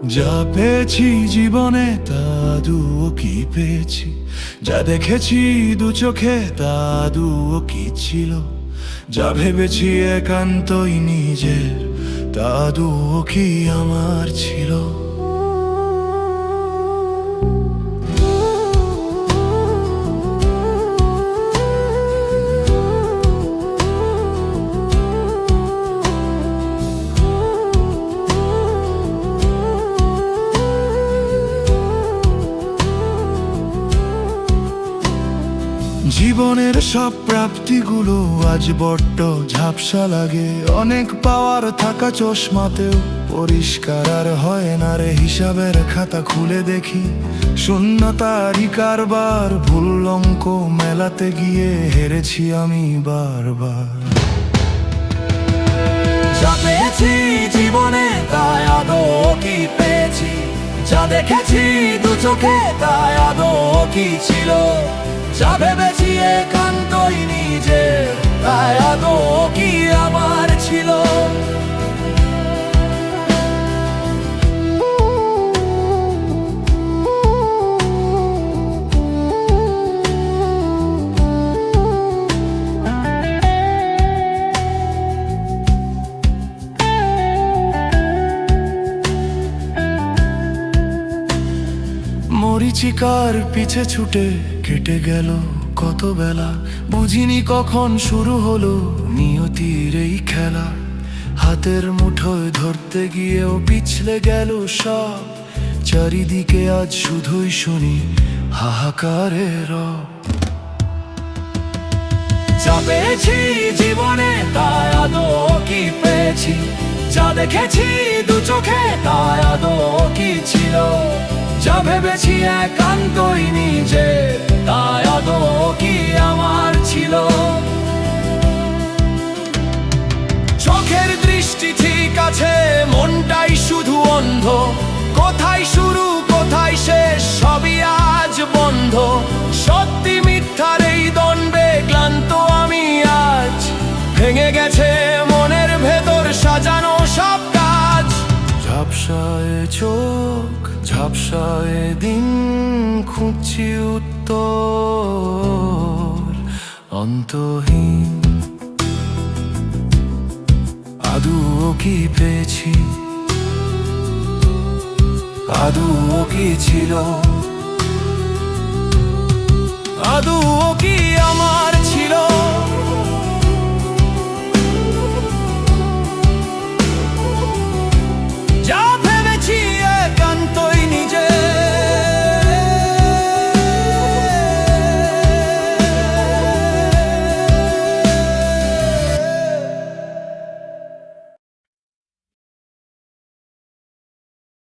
যা পেয়েছি জীবনে তা আদৌ কি পেয়েছি, যা দেখেছি দু চোখে তা আদৌ কি ছিল, যা ভেবেছি একান্তই নিজের তা আদৌ কি আমার ছিল। জীবনের সব প্রাপ্তিগুলো আজ বড্ড ঝাপসা লাগে, অনেক পাওয়ার থাকা চশমাতেও পরিষ্কার আর হয় না রে। হিসাবের খাতা খুলে দেখি শূন্যতারই কারবার, ভুল অঙ্ক মেলাতে গিয়ে হেরেছি আমি বারবার। যা পেয়েছি জীবনে তাই আদৌ কি পেয়েছি, যা দেখেছি দু চোখে তাই আদৌ কি ছিল, যা ভেবেছি একান্তই নিজের তাই আদৌ কি আমার ছিল। মরিচিকার পিছে ছুটে কেটে গেল কত বেলা, বুঝিনি কখন শুরু হলো নিয়তির এই খেলা। হাতের মুঠোয় ধরতে গিয়েও পিছলে গেল সব, চারিদিকে আজ শুধুই শুনি হাহাকারের রব। যা পেয়েছি জীবনে তাই আদৌ কি পেয়েছি, যা দেখেছি দু চোখে তাই আদৌ কি ছিল, যা ভেবেছি একান্তই নিজের তাই আদৌ কি আমার ছিল। চোখের দৃষ্টি ঠিক আছে, মনটাই শুধু অন্ধ, কোথায় শুরু কোথায় শেষ সবই আজ বন্ধ। সত্যি মিথ্যার এই দ্বন্দ্বে ক্লান্ত আমি আজ, ভেঙে গেছে মনের ভেতর সাজানো সব কাজ। ঝাপসায় চোখ ঝাপসায় দিন, খুঁজছি উত্তর অন্তহীন। আদৌ কি পেয়েছি, আদৌ কি ছিল,